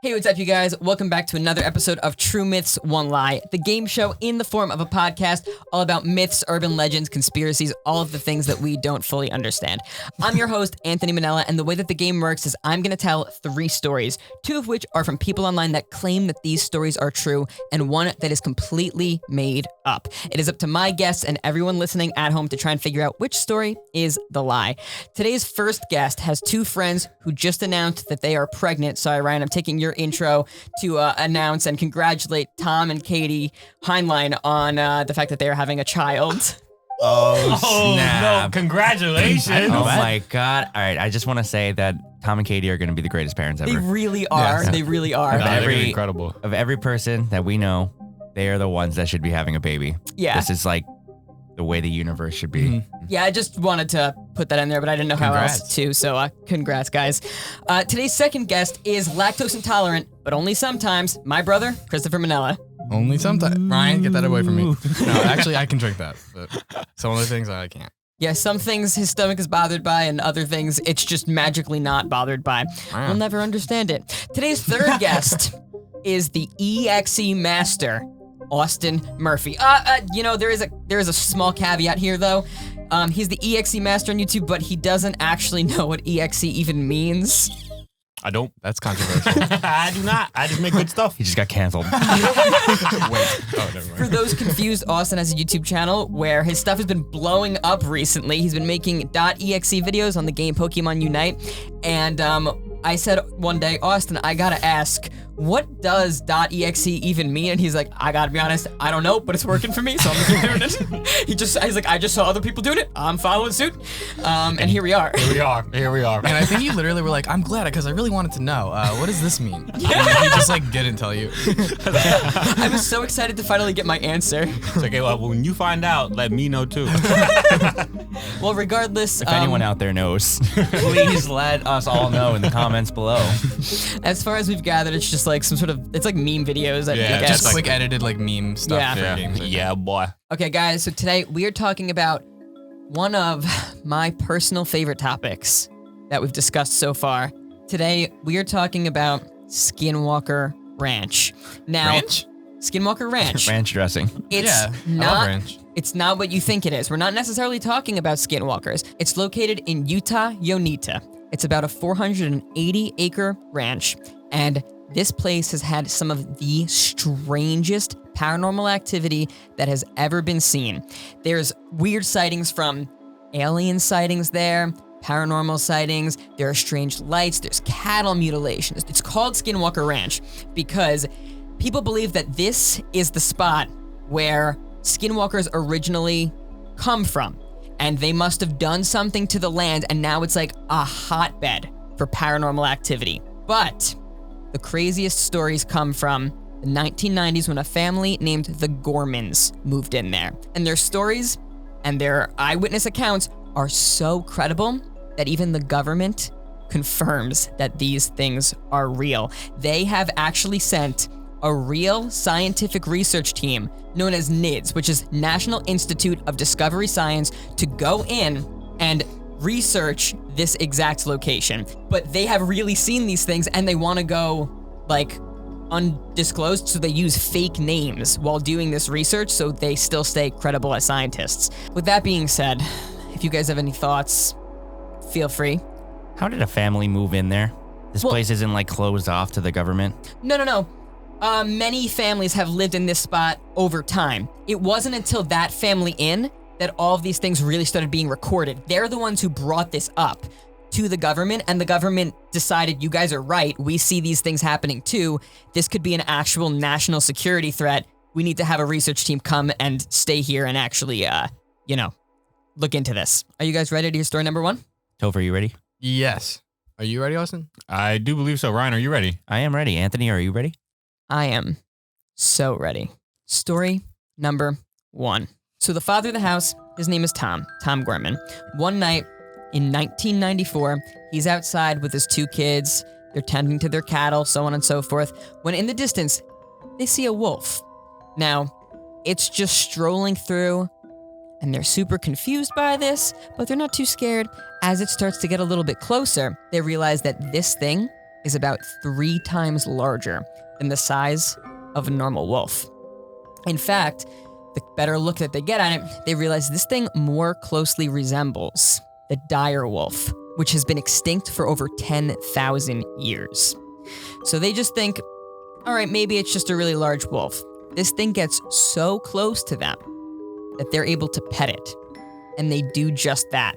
Hey, what's up, you guys? Welcome back to another episode of True Myths, One Lie, the game show in the form of a podcast all about myths, urban legends, conspiracies, all of the things that we don't fully understand. I'm your host, Anthony Manella, and the way that the game works is I'm going to tell 3 stories, 2 of which are from people online that claim that these stories are true, and 1 that is completely made up. It is up to my guests and everyone listening at home to try and figure out which story is the lie. Today's first guest has 2 friends who just announced that they are pregnant. Sorry, Ryan, I'm taking your intro to announce and congratulate Tom and Katie Heinlein on the fact that they are having a child. Oh, snap. No, congratulations. Oh my God. All right, I just want to say that Tom and Katie are going to be the greatest parents ever. They really are. Yes. They really are. No, they're gonna be incredible. Of every person that we know, they are the ones that should be having a baby. Yeah. This is like the way the universe should be. Yeah, I just wanted to put that in there, but I didn't know how else to, so congrats, guys. Today's second guest is lactose intolerant, but only sometimes, my brother, Christopher Manella. Only sometimes. Ryan, get that away from me. No, actually, I can drink that, but some of the things I can't. Yeah, some things his stomach is bothered by, and other things it's just magically not bothered by. Wow. We'll never understand it. Today's third guest is the EXE master, Austin Murphy. There is a small caveat here, though. He's the EXE master on YouTube, but he doesn't actually know what EXE even means. I don't. That's controversial. I do not. I just make good stuff. He just got canceled. Wait. Oh, never mind. For those confused, Austin has a YouTube channel where his stuff has been blowing up recently. He's been making .exe videos on the game Pokemon Unite, and I said one day, Austin, I gotta ask, what does .exe even mean? And he's like, I gotta be honest, I don't know, but it's working for me, so I'm gonna keep doing it. He's like, I just saw other people doing it, I'm following suit, and here we are. Here we are. And I think you literally were like, I'm glad, because I really wanted to know, what does this mean? And he just like didn't tell you. I was so excited to finally get my answer. It's okay, well, when you find out, let me know too. Well, regardless. If anyone out there knows, please let us all know in the comments below. As far as we've gathered, it's just like some sort of, it's like meme videos. I guess. Just quick edited like meme stuff Yeah. for games. Yeah, boy. Okay, guys, so today we are talking about one of my personal favorite topics that we've discussed so far. Today, we are talking about Skinwalker Ranch. Now, Ranch? Skinwalker Ranch. Ranch dressing. It's Yeah, I love not. ranch. It's not what you think it is. We're not necessarily talking about skinwalkers. It's located in Utah, Yonita. It's about a 480-acre ranch, and this place has had some of the strangest paranormal activity that has ever been seen. There's weird sightings from alien sightings there, paranormal sightings, there are strange lights, there's cattle mutilations. It's called Skinwalker Ranch because people believe that this is the spot where skinwalkers originally come from, and they must have done something to the land, and now it's like a hotbed for paranormal activity. But the craziest stories come from the 1990s when a family named the Gormans moved in there. And their stories and their eyewitness accounts are so credible that even the government confirms that these things are real. They have actually sent a real scientific research team known as NIDS, which is National Institute of Discovery Science, to go in and research this exact location. But they have really seen these things and they want to go like undisclosed, so they use fake names while doing this research so they still stay credible as scientists. With that being said, if you guys have any thoughts, feel free. How did a family move in there? This place isn't like closed off to the government? No. Many families have lived in this spot over time. It wasn't until that family that all of these things really started being recorded. They're the ones who brought this up to the government, and the government decided, you guys are right, we see these things happening too. This could be an actual national security threat. We need to have a research team come and stay here and actually, look into this. Are you guys ready to hear story number 1? Topher, are you ready? Yes. Are you ready, Austin? I do believe so. Ryan, are you ready? I am ready. Anthony, are you ready? I am so ready. Story number 1. So the father of the house, his name is Tom Gorman. One night in 1994, he's outside with his 2 kids. They're tending to their cattle, so on and so forth, when in the distance, they see a wolf. Now, it's just strolling through, and they're super confused by this, but they're not too scared. As it starts to get a little bit closer, they realize that this thing is about 3 times larger than the size of a normal wolf. In fact, the better look that they get at it, they realize this thing more closely resembles the dire wolf, which has been extinct for over 10,000 years. So they just think, all right, maybe it's just a really large wolf. This thing gets so close to them that they're able to pet it. And they do just that.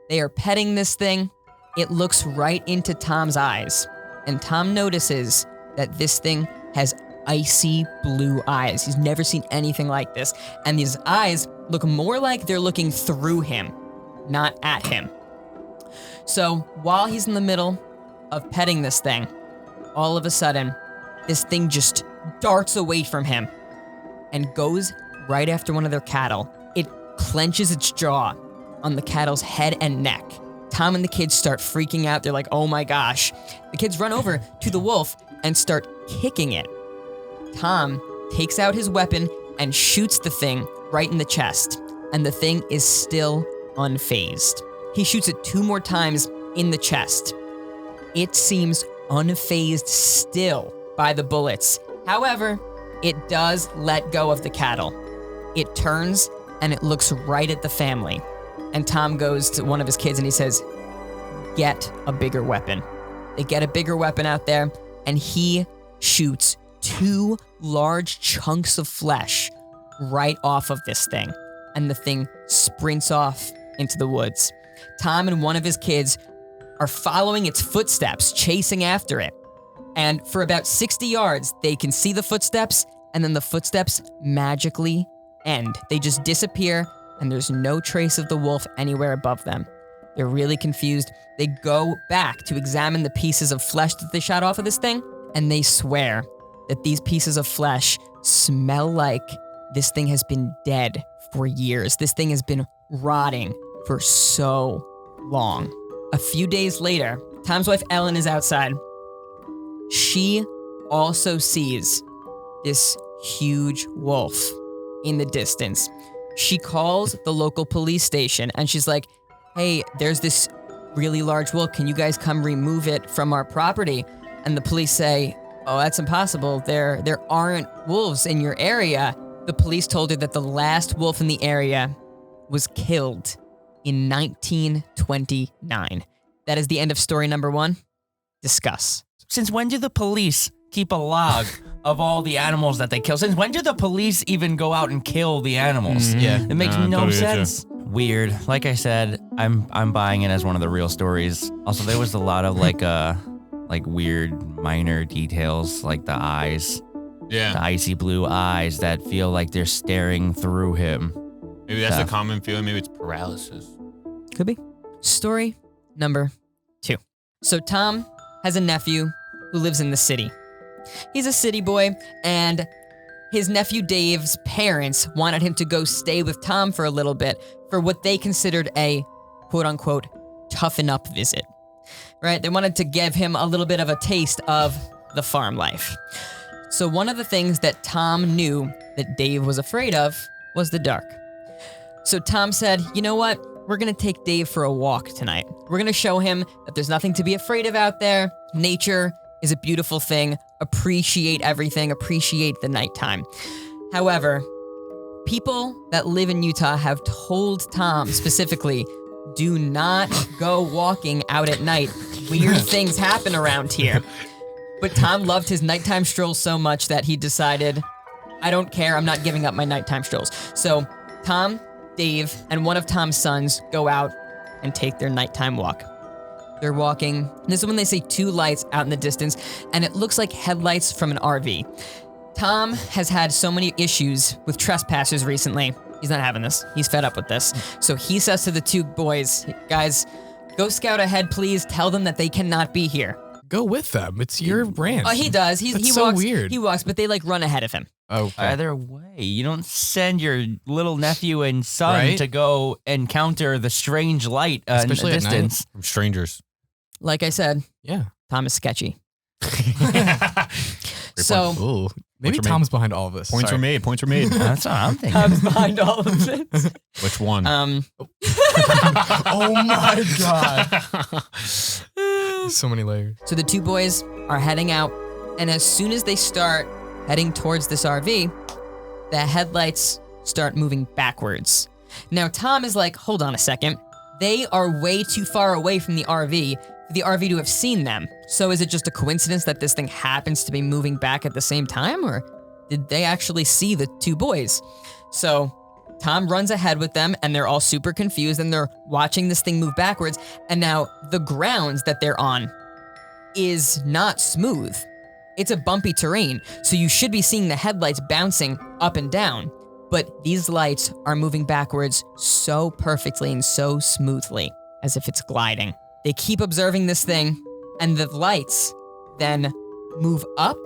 They are petting this thing. It looks right into Tom's eyes. And Tom notices that this thing has icy blue eyes. He's never seen anything like this. And these eyes look more like they're looking through him, not at him. So while he's in the middle of petting this thing, all of a sudden, this thing just darts away from him and goes right after one of their cattle. It clenches its jaw on the cattle's head and neck. Tom and the kids start freaking out. They're like, oh my gosh. The kids run over to the wolf and start kicking it. Tom takes out his weapon and shoots the thing right in the chest, and the thing is still unfazed. He shoots it 2 more times in the chest. It seems unfazed still by the bullets. However, it does let go of the cattle. It turns and it looks right at the family. And Tom goes to one of his kids and he says, get a bigger weapon. They get a bigger weapon out there, and he shoots 2 large chunks of flesh right off of this thing. And the thing sprints off into the woods. Tom and one of his kids are following its footsteps, chasing after it. And for about 60 yards, they can see the footsteps, and then the footsteps magically end. They just disappear, and there's no trace of the wolf anywhere above them. They're really confused. They go back to examine the pieces of flesh that they shot off of this thing, and they swear that these pieces of flesh smell like this thing has been dead for years. This thing has been rotting for so long. A few days later, Tom's wife Ellen is outside. She also sees this huge wolf in the distance. She calls the local police station and she's like, hey, there's this really large wolf. Can you guys come remove it from our property? And the police say, oh, that's impossible. There aren't wolves in your area. The police told her that the last wolf in the area was killed in 1929. That is the end of story number 1. Discuss. Since when do the police keep a log of all the animals that they kill? Since when do the police even go out and kill the animals? Yeah. It makes no totally sense. Weird. Like I said, I'm buying it as one of the real stories. Also, there was a lot of like weird minor details, like the eyes. Yeah. The icy blue eyes that feel like they're staring through him. Maybe that's a common feeling. Maybe it's paralysis. Could be. Story number 2. So Tom has a nephew who lives in the city. He's a city boy, and his nephew Dave's parents wanted him to go stay with Tom for a little bit for what they considered a quote-unquote toughen up visit. Right? They wanted to give him a little bit of a taste of the farm life. So one of the things that Tom knew that Dave was afraid of was the dark. So Tom said, you know what? We're going to take Dave for a walk tonight. We're going to show him that there's nothing to be afraid of out there. Nature is a beautiful thing. Appreciate everything. Appreciate the nighttime. However, people that live in Utah have told Tom specifically, do not go walking out at night. Weird things happen around here. But Tom loved his nighttime strolls so much that he decided, I don't care. I'm not giving up my nighttime strolls. So Tom, Dave, and one of Tom's sons go out and take their nighttime walk. They're walking. This is when they see 2 lights out in the distance, and it looks like headlights from an RV. Tom has had so many issues with trespassers recently. He's not having this. He's fed up with this. So he says to the 2 boys, guys, go scout ahead, please. Tell them that they cannot be here. Go with them. It's your ranch. Oh, he does. He so walks. weird. He walks, but they like run ahead of him. Oh, okay. Either way, you don't send your little nephew and son Right? to go encounter the strange light Especially in at the night. distance. From strangers. Like I said, Yeah. Tom is sketchy. Great So point. Ooh. Maybe Tom's behind all of this. Points were made. Points were made. That's what I'm thinking. Tom's behind all of this. Which one? Oh my god. So many layers. So the two boys are heading out, and as soon as they start heading towards this RV, the headlights start moving backwards. Now Tom is like, hold on a second. They are way too far away from the RV for the RV to have seen them. So is it just a coincidence that this thing happens to be moving back at the same time, or did they actually see the two boys? So Tom runs ahead with them, and they're all super confused, and they're watching this thing move backwards, and now the grounds that they're on is not smooth. It's a bumpy terrain, so you should be seeing the headlights bouncing up and down, but these lights are moving backwards so perfectly and so smoothly, as if it's gliding. They keep observing this thing, and the lights then move up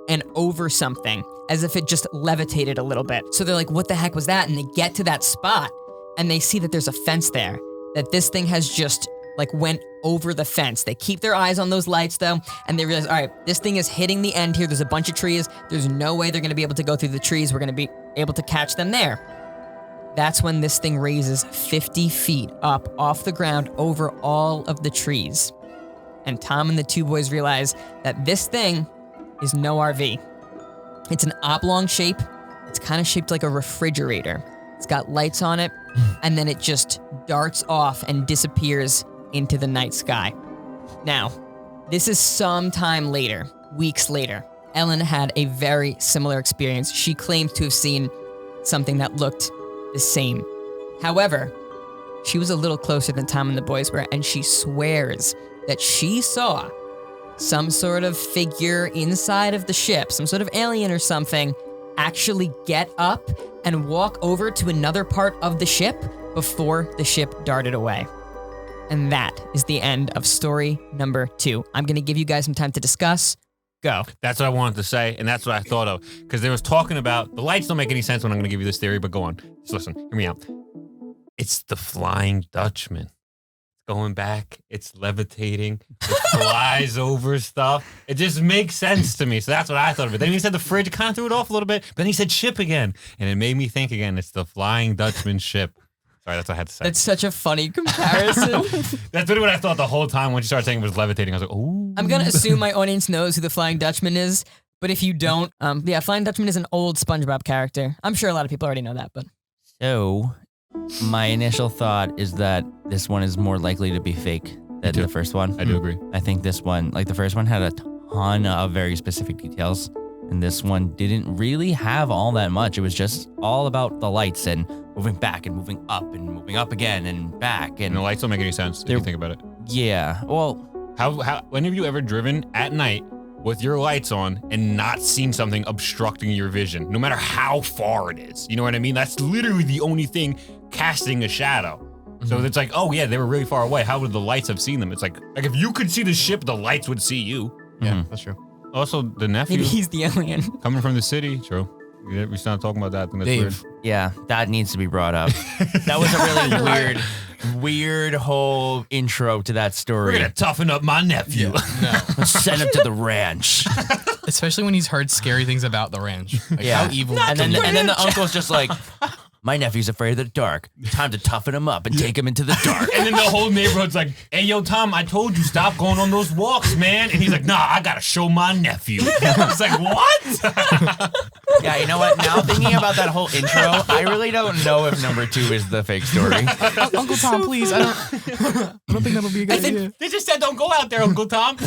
and over something, as if it just levitated a little bit. So they're like, what the heck was that? And they get to that spot, and they see that there's a fence there, that this thing has just like went over the fence. They keep their eyes on those lights though, and they realize, all right, this thing is hitting the end here. There's a bunch of trees. There's no way they're gonna be able to go through the trees. We're gonna be able to catch them there. That's when this thing raises 50 feet up off the ground over all of the trees. And Tom and the two boys realize that this thing is no RV. It's an oblong shape. It's kind of shaped like a refrigerator. It's got lights on it, and then it just darts off and disappears into the night sky. Now, this is some time later, weeks later. Ellen had a very similar experience. She claimed to have seen something that looked the same. However, she was a little closer than Tom and the boys were, and she swears that she saw some sort of figure inside of the ship, some sort of alien or something, actually get up and walk over to another part of the ship before the ship darted away. And that is the end of story number 2. I'm gonna give you guys some time to discuss. Go. That's what I wanted to say, and that's what I thought of. Because they was talking about, the lights don't make any sense when I'm going to give you this theory, but go on. Just listen, hear me out. It's the Flying Dutchman. Going back, it's levitating, it flies over stuff. It just makes sense to me, so that's what I thought of it. Then he said the fridge, kind of threw it off a little bit, but then he said ship again, and it made me think again, it's the Flying Dutchman ship. Sorry, that's what I had to say. That's such a funny comparison. That's really what I thought the whole time when she started saying it was levitating. I was like, ooh. I'm gonna assume my audience knows who the Flying Dutchman is, but if you don't, yeah, Flying Dutchman is an old SpongeBob character. I'm sure a lot of people already know that, but. So, my initial thought is that this one is more likely to be fake than the first one. I do agree. I think this one, like the first one had a ton of very specific details, and this one didn't really have all that much. It was just all about the lights and moving back and moving up and moving up again and back. And the lights don't make any sense if you think about it. Yeah, well. When have you ever driven at night with your lights on and not seen something obstructing your vision, no matter how far it is? You know what I mean? That's literally the only thing casting a shadow. Mm-hmm. So it's like, oh yeah, they were really far away. How would the lights have seen them? It's like if you could see the ship, the lights would see you. Yeah, that's true. Also, the nephew. Maybe he's the alien. Coming from the city. True. We started talking about that. That's Dave. weird. Yeah, that needs to be brought up. That was a really weird whole intro to that story. We're gonna toughen up my nephew. Yeah, no. Send him to the ranch. Especially when he's heard scary things about the ranch. Like how evil. And then the uncle's just like, my nephew's afraid of the dark. Time to toughen him up and take him into the dark. And then the whole neighborhood's like, hey, yo, Tom, I told you, stop going on those walks, man. And he's like, nah, I gotta show my nephew. It's like, what? Yeah, you know what? Now thinking about that whole intro, I really don't know if number 2 is the fake story. Uncle Tom, please. I don't think that'll be a good idea. They just said don't go out there, Uncle Tom.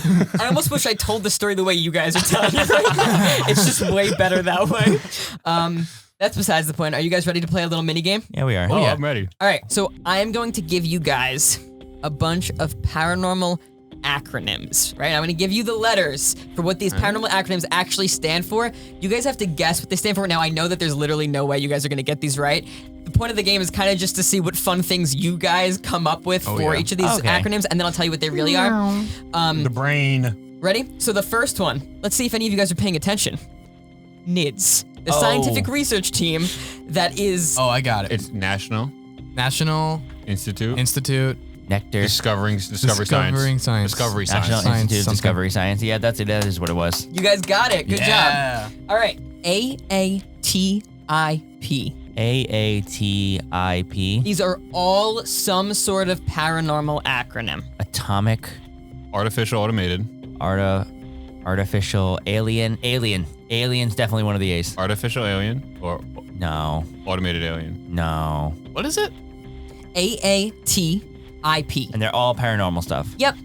I almost wish I told the story the way you guys are telling it right now. It's just way better that way. That's besides the point. Are you guys ready to play a little mini game? Yeah, we are. Oh, yeah. I'm ready. All right, so I am going to give you guys a bunch of paranormal acronyms, right? I'm gonna give you the letters for what these paranormal acronyms actually stand for. You guys have to guess what they stand for. Now, I know that there's literally no way you guys are gonna get these right. The point of the game is kind of just to see what fun things you guys come up with for each of these acronyms, and then I'll tell you what they really are. The brain. Ready? So the first one, let's see if any of you guys are paying attention. NIDS. The scientific research team that is... Oh, I got it. It's National Institute. Nectar. Discovery Science. Discovery Science. National Institute of Discovery Science. Yeah, that's it. That is what it was. You guys got it. Good job. All right. AATIP. AATIP. These are all some sort of paranormal acronym. Atomic. Artificial automated. Artificial alien. Alien's definitely one of the A's. Artificial alien or No. automated alien. No. What is it? AATIP. And they're all paranormal stuff. Yep.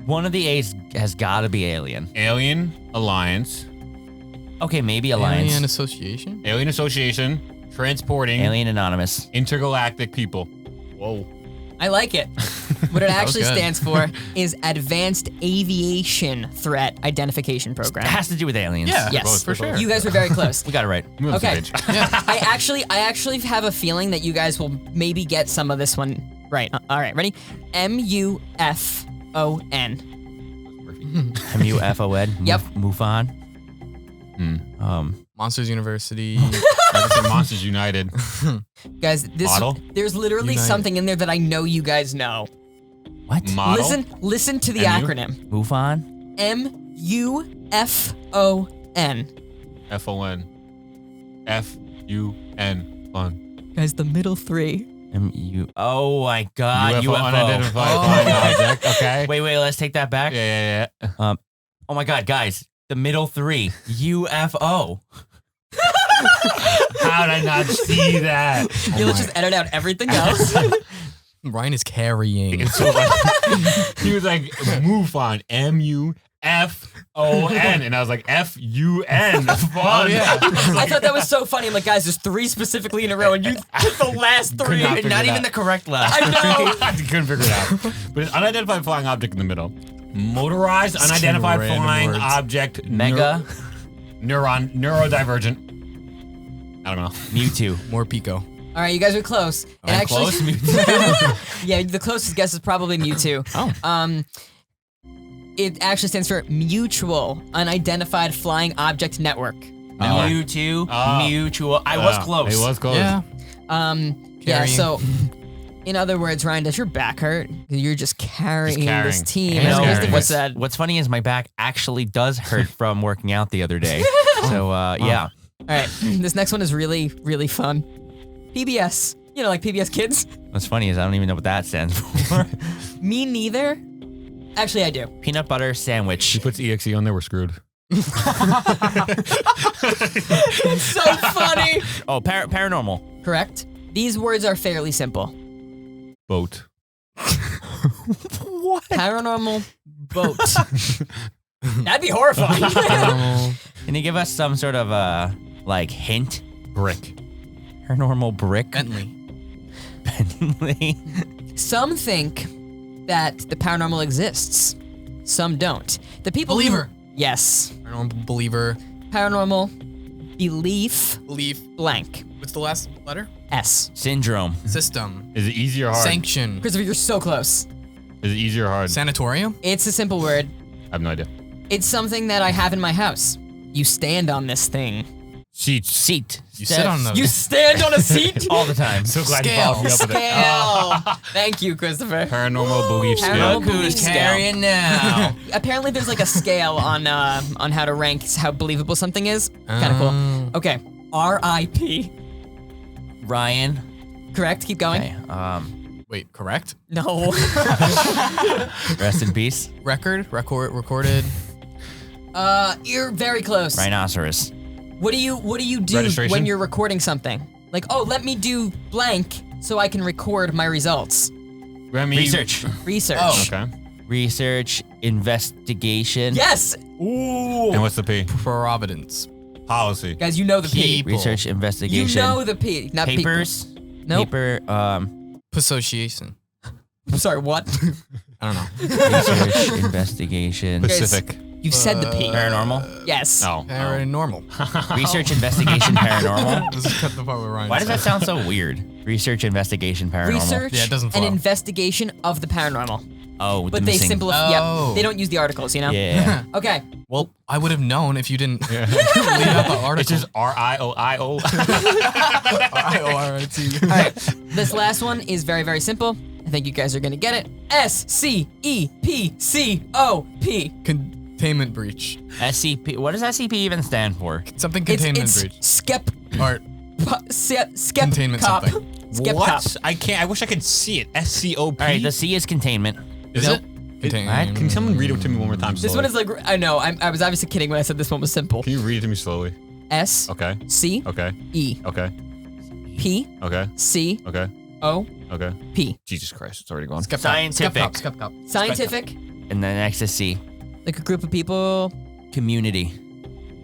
One of the A's has got to be alien. Alien Alliance. Okay, maybe Alliance. Alien Association? Alien Association. Transporting. Alien Anonymous. Intergalactic people. Whoa. I like it. What it actually good. stands for is Advanced Aviation Threat Identification It Program. has to do with aliens. Yeah, Yes, for sure. You guys were very close. We got it right. We're on the Okay. same page. I actually have a feeling that you guys will maybe get some of this one right. All right, ready? MUFON. MUFON. Yep. MUFON. Monsters University. Like I said, Monsters United. Guys, Model? there's literally United. something in there that I know you guys know. What? Model. Listen to the MU? acronym. MUFON? MUFON. FON. FUN. Fun. Guys, the middle three. MU. Oh my God. UFO. UFO. Unidentified Oh. flying object. Okay. Wait, let's take that back. Yeah. Oh my God, guys. The middle three. UFO. How did I not see that? Yeah, let's just edit out everything else. Ryan is carrying. It's so funny. He was like, MUFON. MUFON. And I was like, FUN. Fun. Oh, yeah. I thought that was so funny. I'm like, guys, there's three specifically in a row, and you took the last three. not figure Not it even out. the correct last. I know. I couldn't figure it out. But it's unidentified flying object in the middle. Motorized unidentified random flying words. object. Mega. Neurodivergent. I don't know. Mewtwo. More Pico. All right, you guys are close. And I'm actually, close. Mewtwo. yeah, the closest guess is probably Mewtwo. Oh. It actually stands for Mutual Unidentified Flying Object Network. Mewtwo. Oh. Mutual. I was close. He was close. Yeah. Yeah, Carrying. so in other words, Ryan, does your back hurt? You're just carrying this team. You As know, Christopher what's, said. what's funny is my back actually does hurt from working out the other day. So, yeah. All right, this next one is really, really fun. PBS. You know, like PBS Kids? What's funny is I don't even know what that stands for. Me neither. Actually, I do. Peanut butter sandwich. She puts EXE on there, we're screwed. It's so funny. Oh, paranormal. Correct. These words are fairly simple. Boat. What? Paranormal boat. That'd be horrifying. Can you give us some sort of like hint? Brick. Paranormal brick. Bentley. Bentley. Some think that the paranormal exists. Some don't. The people Believer. Yes. Paranormal believer. Paranormal belief Belief. blank. What's the last letter? S. Syndrome. System. Is it easy or hard? Sanction. Christopher, you're so close. Is it easy or hard? Sanatorium. It's a simple word. I have no idea. It's something that I have in my house. You stand on this thing. Seats. Seat. You sit on the. You stand on a seat? All the time. So glad Scale. you followed me up with it. Scale. Thank you, Christopher. Paranormal belief Paranormal scale. belief Who's scale. carrying now? Apparently, there's like a scale on how to rank how believable something is. Kind of cool. Okay. R.I.P. Ryan. Correct. Keep going. Okay. Wait, correct? No. Rest in peace. Recorded. You're very close. Rhinoceros. What do you do Registration? when you're recording something? Like, oh, let me do blank so I can record my results. Remy. Research. Research. Oh. Okay. Research. Investigation. Yes. Ooh. And what's the P? Providence. Policy. Guys, you know the P. People. Research. You Investigation. know the P. Not Papers. people. Nope. Paper. Association. I'm sorry, what? I don't know. Research. Investigation. Pacific. You said the P. Paranormal. Yes. No. Paranormal. Research. Investigation. Paranormal. This is cut the part where Ryan Why does said. that sound so weird? Research. Investigation. Paranormal. Research Yeah, it doesn't and flow. investigation of the paranormal. Oh, with But the they missing. simplify. Oh. Yeah, they don't use the articles, you know? Yeah. Okay. Well, I would have known if you didn't leave out the article. It's just RIOIO. I-O-R-I-T. All right. This last one is very, very simple. I think you guys are going to get it. SCEPCOP. Containment breach. SCP. What does SCP even stand for? Something containment it's breach. Skep Containment cop. something. Skep What? cop. I can't. I wish I could see it. SCOP. All right, the C is containment. Is Nope. it? What? Can someone read it to me one more time? This Slowly? one is like, I know, I was obviously kidding when I said this one was simple. Can you read it to me slowly? S, Okay. C, Okay. E, Okay. P, Okay. C, Okay. O, Okay. P. Jesus Christ, it's already gone. Skep Scientific. Skep cop. Scientific, And then next is C. like a group of people. Community.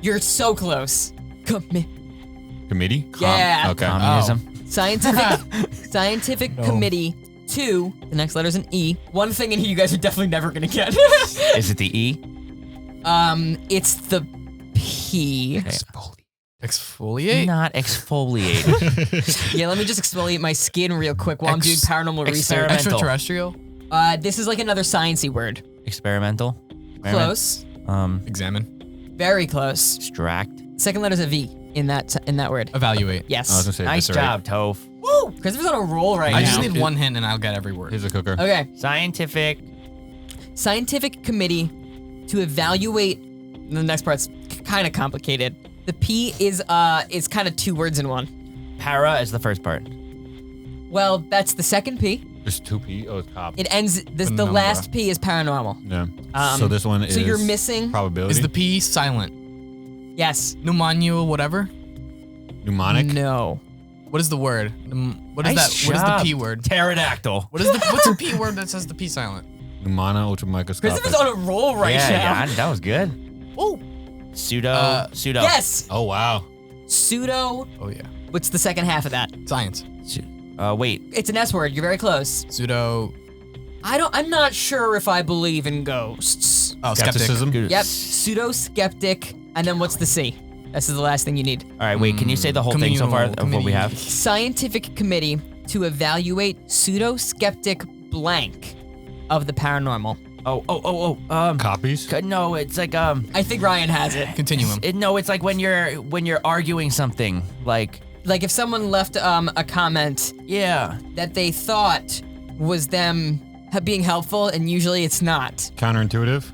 You're so close. Committee? Yeah. Okay. Communism. Scientific committee. 2, the next letter's an E. One thing in here you guys are definitely never gonna get. Is it the E? It's the P. Exfoliate? Not exfoliate. Yeah, let me just exfoliate my skin real quick while I'm doing paranormal research. experiment. Extraterrestrial? This is like another sciencey word. Experimental. Close. Examine. Very close. Extract. Second letter's a V in that word. Evaluate. Yes. I was gonna say Nice eviscerate. job, Toph. Woo! Christopher's on a roll right I now. just need one hint and I'll get every word. Here's a cooker. Okay. Scientific. Scientific committee to evaluate. The next part's kind of complicated. The P is kind of 2 words in one. Para is the first part. Well, that's the second P. There's 2 P. Oh, it's cop. It ends. The Penumbra. last P is paranormal. Yeah. So this one is. So you're missing. probability. Is the P silent? Yes. Pneumonual whatever? mnemonic? No. What is the word? What is Nice that? What is the job. P word? Pterodactyl. What's the P word that says the P silent? Pneumona ultramicroscopic. Christopher's on a roll right now. Yeah, that was good. Oh. Pseudo. Pseudo. Yes. Oh wow. Pseudo. Oh yeah. What's the second half of that? Science. Wait. It's an S word. You're very close. Pseudo. I'm not sure if I believe in ghosts. Oh, skeptic. Skepticism. Yep. Pseudo skeptic. And then what's the C? This is the last thing you need. All right, wait. Can you say the whole thing so far of what we have? Scientific committee to evaluate pseudo-skeptic blank of the paranormal. Copies. No, it's like I think Ryan has it. Continuum. No, it's like when you're arguing something. Like Like if someone left a comment yeah. that they thought was them being helpful, and usually it's not. Counterintuitive.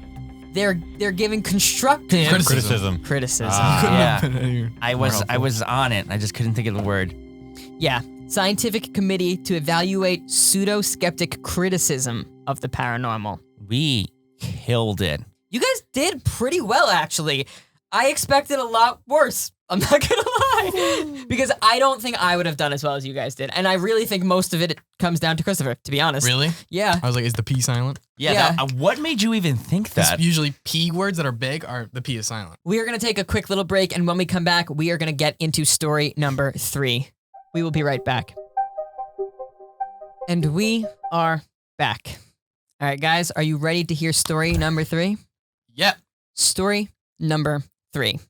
They're giving constructive Criticism. criticism. Yeah. I was on it. I just couldn't think of the word. Yeah. Scientific committee to evaluate pseudo-skeptic criticism of the paranormal. We killed it. You guys did pretty well, actually. I expected a lot worse. I'm not gonna lie. Because I don't think I would have done as well as you guys did. And I really think most of it comes down to Christopher, to be honest. Really? Yeah. I was like, is the P silent? Yeah. What made you even think that? Usually P words that are big are the P is silent. We are gonna take a quick little break, and when we come back, we are gonna get into story number 3. We will be right back. And we are back. All right, guys, are you ready to hear story number 3? Yep. Story number 3.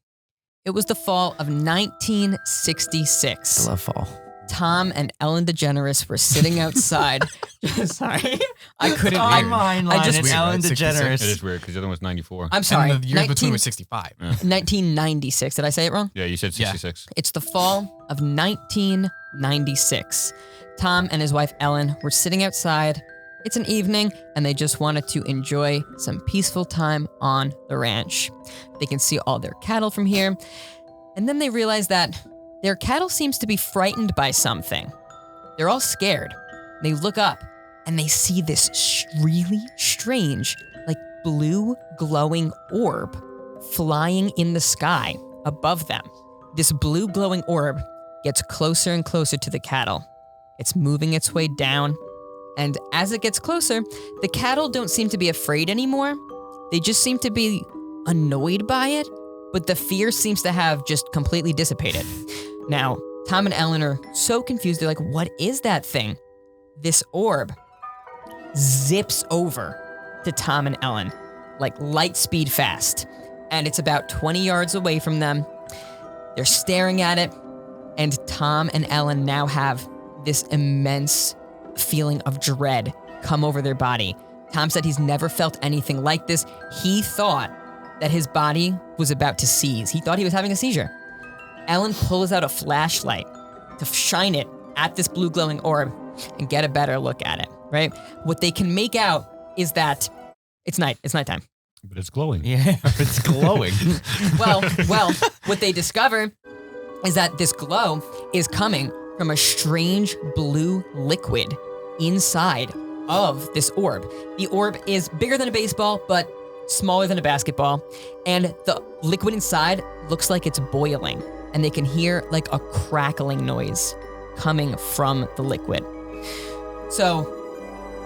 It was the fall of 1966. I love fall. Tom and Ellen DeGeneres were sitting outside. Sorry, I couldn't. Tom I Heinlein just- and Weird, Ellen right? 66. DeGeneres. It is weird because the other one's 94. I'm sorry. And the year between was 65. 1996. Did I say it wrong? Yeah, you said 66. It's the fall of 1996. Tom and his wife Ellen were sitting outside. It's an evening, and they just wanted to enjoy some peaceful time on the ranch. They can see all their cattle from here. And then they realize that their cattle seems to be frightened by something. They're all scared. They look up, and they see this really strange, like blue glowing orb flying in the sky above them. This blue glowing orb gets closer and closer to the cattle. It's moving its way down, and as it gets closer, the cattle don't seem to be afraid anymore. They just seem to be annoyed by it, but the fear seems to have just completely dissipated. Now, Tom and Ellen are so confused. They're like, what is that thing? This orb zips over to Tom and Ellen, like light speed fast. And it's about 20 yards away from them. They're staring at it, and Tom and Ellen now have this immense feeling of dread come over their body. Tom said he's never felt anything like this. He thought that his body was about to seize. He thought he was having a seizure. Ellen pulls out a flashlight to shine it at this blue glowing orb and get a better look at it, right? What they can make out is that it's nighttime. But it's glowing. Yeah, it's glowing. Well, what they discover is that this glow is coming from a strange blue liquid inside of this orb. The orb is bigger than a baseball, but smaller than a basketball, and the liquid inside looks like it's boiling, and they can hear like a crackling noise coming from the liquid. So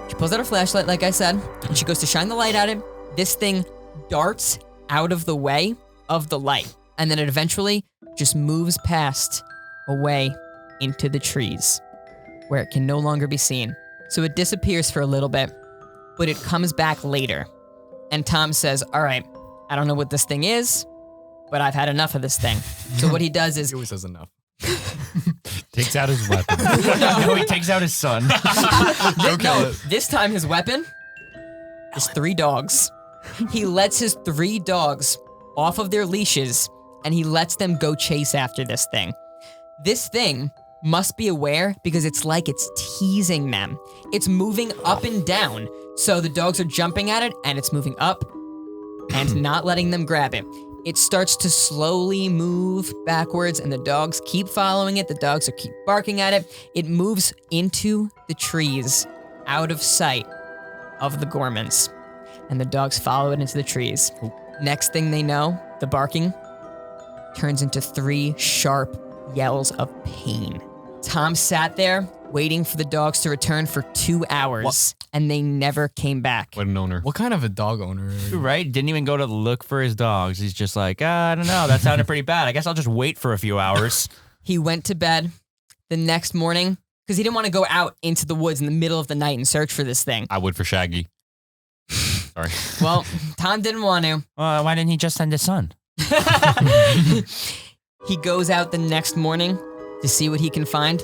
she pulls out her flashlight, like I said, and she goes to shine the light at it. This thing darts out of the way of the light, and then it eventually just moves past away into the trees where it can no longer be seen. So it disappears for a little bit, but it comes back later. And Tom says, all right, I don't know what this thing is, but I've had enough of this thing. So what he does is He always says enough. Takes out his weapon. No, he takes out his son. This time his weapon is 3 dogs. He lets his 3 dogs off of their leashes, and he lets them go chase after this thing. This thing must be aware because it's like it's teasing them. It's moving up and down. So the dogs are jumping at it, and it's moving up and not letting them grab it. It starts to slowly move backwards, and the dogs keep following it. The dogs are keep barking at it. It moves into the trees, out of sight of the Gormans, and the dogs follow it into the trees. Next thing they know, the barking turns into 3 sharp yells of pain. Tom sat there waiting for the dogs to return for 2 hours, and they never came back. What an owner. What kind of a dog owner are you? Right? Didn't even go to look for his dogs. He's just like, I don't know. That sounded pretty bad. I guess I'll just wait for a few hours. He went to bed the next morning because he didn't want to go out into the woods in the middle of the night and search for this thing. I would for Shaggy. Sorry. Well, Tom didn't want to. Why didn't he just send his son? He goes out the next morning to see what he can find,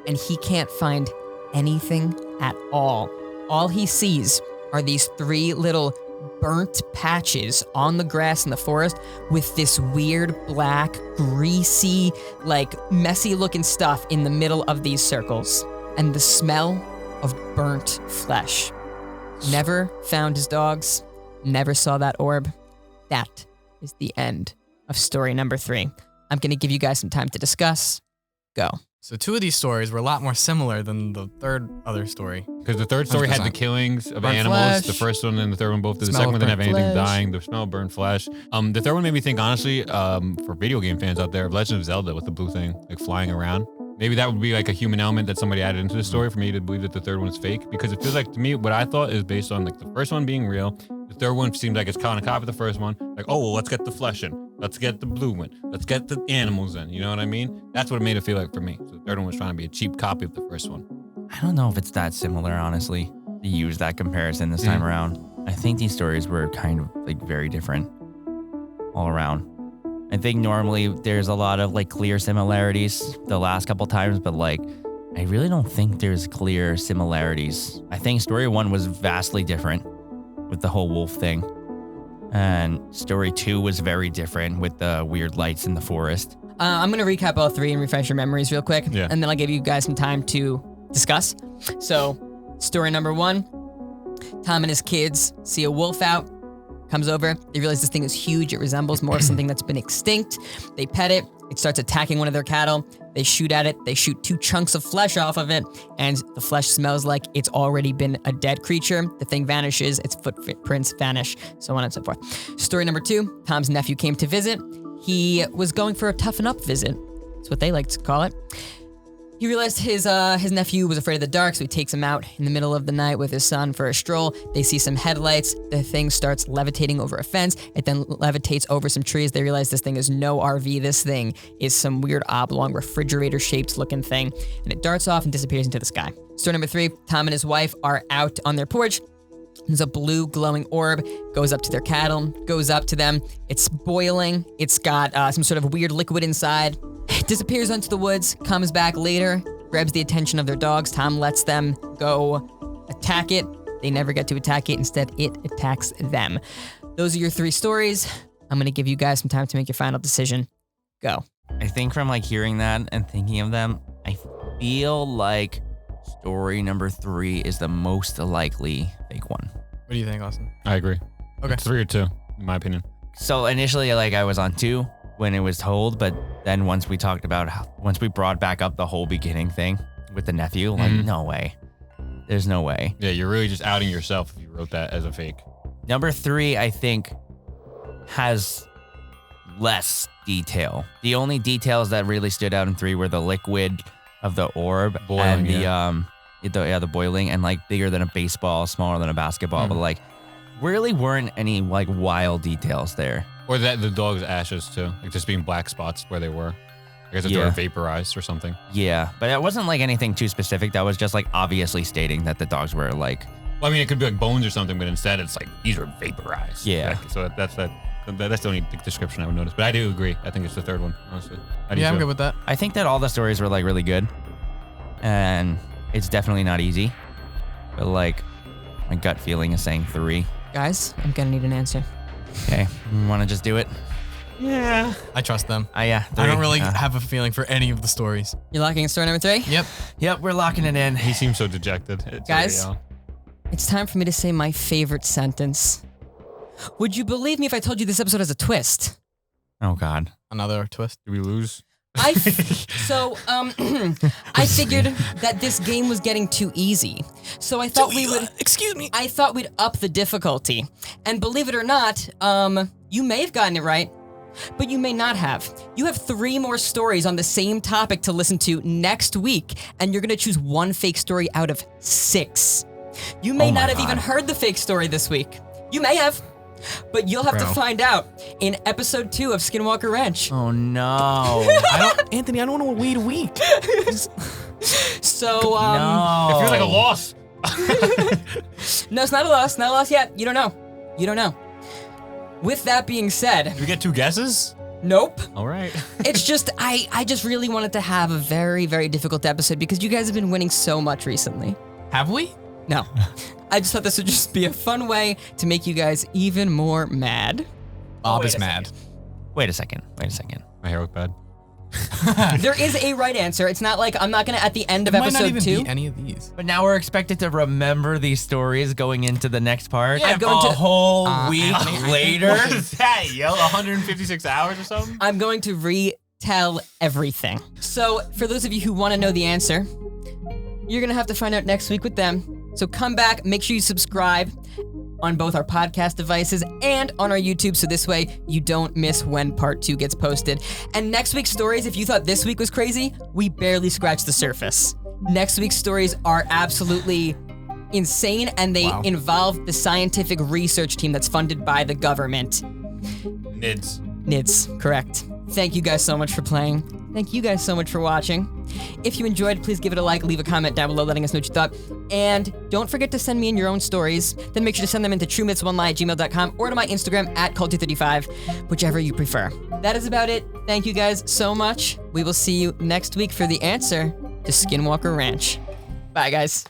and he can't find anything at all. All he sees are these 3 little burnt patches on the grass in the forest with this weird black, greasy, like messy looking stuff in the middle of these circles, and the smell of burnt flesh. Never found his dogs, never saw that orb. That is the end of story number 3. I'm going to give you guys some time to discuss. Go. So 2 of these stories were a lot more similar than the other story. Because the third story had the 100%. killings of Burnt animals. flesh. The first one and the third one both did. The Smell second one of didn't have burnt anything flesh. dying. The smell of burnt flesh. The third one made me think, honestly, for video game fans out there, of Legend of Zelda with the blue thing, like flying around. Maybe that would be like a human element that somebody added into the story for me to believe that the third one's fake. Because it feels like, to me, what I thought is based on like the first one being real. The third one seems like it's kind of copy of the first one. Like, oh, well, let's get the flesh in. Let's get the blue one. Let's get the animals in. You know what I mean? That's what it made it feel like for me. So the third one was trying to be a cheap copy of the first one. I don't know if it's that similar, honestly, to use that comparison this time around. I think these stories were kind of like very different all around. I think normally there's a lot of like clear similarities the last couple times, but like I really don't think there's clear similarities. I think story 1 was vastly different with the whole wolf thing. And story 2 was very different with the weird lights in the forest. I'm going to recap all 3 and refresh your memories real quick. Yeah. And then I'll give you guys some time to discuss. So, story number 1, Tom and his kids see a wolf out, comes over. They realize this thing is huge. It resembles more of something that's been extinct. They pet it. It starts attacking one of their cattle. They shoot at it. They shoot 2 chunks of flesh off of it, and the flesh smells like it's already been a dead creature. The thing vanishes. Its footprints vanish, so on and so forth. Story number 2, Tom's nephew came to visit. He was going for a toughen up visit. That's what they like to call it. He realized his nephew was afraid of the dark, so he takes him out in the middle of the night with his son for a stroll. They see some headlights. The thing starts levitating over a fence. It then levitates over some trees. They realize this thing is no RV. This thing is some weird oblong refrigerator-shaped looking thing, and it darts off and disappears into the sky. Story number 3, Tom and his wife are out on their porch. There's a blue glowing orb, goes up to their cattle, goes up to them. It's boiling. It's got some sort of weird liquid inside. Disappears into the woods, comes back later, grabs the attention of their dogs. Tom lets them go attack it. They never get to attack it. Instead, it attacks them. Those are your 3 stories. I'm going to give you guys some time to make your final decision. Go. I think from like hearing that and thinking of them, I feel like story number 3 is the most likely fake one. What do you think, Austin? I agree. Okay. It's 3 or 2, in my opinion. So initially, like I was on 2 when it was told, but then once we talked about once we brought back up the whole beginning thing with the nephew, like no way, there's no way. Yeah, you're really just outing yourself if you wrote that as a fake. Number 3, I think, has less detail. The only details that really stood out in 3 were the liquid of the orb Boiling, and the boiling and like bigger than a baseball, smaller than a basketball, but like really weren't any like wild details there. Or that the dog's ashes too, like just being black spots where they were. I guess if they were vaporized or something. Yeah, but it wasn't like anything too specific. That was just like obviously stating that the dogs were like. Well, I mean, it could be like bones or something, but instead it's like these are vaporized. Yeah. Exactly. So that's the only description I would notice. But I do agree. I think it's the 3rd one, honestly. How do you Yeah, I'm feel? good with that. I think that all the stories were like really good, and it's definitely not easy. But like, my gut feeling is saying 3. Guys, I'm gonna need an answer. Okay, want to just do it? Yeah. I trust them. Yeah. 3. I don't really have a feeling for any of the stories. You're locking in story number 3? Yep. Yep, we're locking it in. He seems so dejected. It's Guys? already out. It's time for me to say my favorite sentence. Would you believe me if I told you this episode has a twist? Oh God. Another twist. Did we lose? I figured that this game was getting too easy. So I thought Excuse me. I thought we'd up the difficulty. And believe it or not, you may have gotten it right, but you may not have. You have 3 more stories on the same topic to listen to next week, and you're gonna choose 1 fake story out of 6. You may not have even heard the fake story this week. You may have, but you'll have to find out in episode 2 of Skinwalker Ranch. Oh no. Anthony, I don't want to wait a week. So, No. It feels like a loss. no, it's not a loss. Not a loss yet. You don't know. You don't know. With that being said, Did we get 2 guesses? nope. All right. It's just, I just really wanted to have a very, very difficult episode because you guys have been winning so much recently. Have we? No. I just thought this would just be a fun way to make you guys even more mad. Bob is mad. Wait a second. My hair looked bad. There is a right answer. It's not like I'm not gonna at the end of It might not episode even 2. be any of these. But now we're expected to remember these stories going into the next part. I'm going to- whole week later. What is that, yo? 156 hours or something? I'm going to retell everything. So for those of you who want to know the answer, you're gonna have to find out next week with them. So come back, make sure you subscribe on both our podcast devices and on our YouTube, so this way you don't miss when part 2 gets posted. And next week's stories, if you thought this week was crazy, we barely scratched the surface. Next week's stories are absolutely insane, and they involve the scientific research team that's funded by the government. NIDS, correct. Thank you guys so much for playing. Thank you guys so much for watching. If you enjoyed, please give it a like, leave a comment down below letting us know what you thought. And don't forget to send me in your own stories. Then make sure to send them into truemythsonlie@gmail.com or to my Instagram @culty35, whichever you prefer. That is about it. Thank you guys so much. We will see you next week for the answer to Skinwalker Ranch. Bye, guys.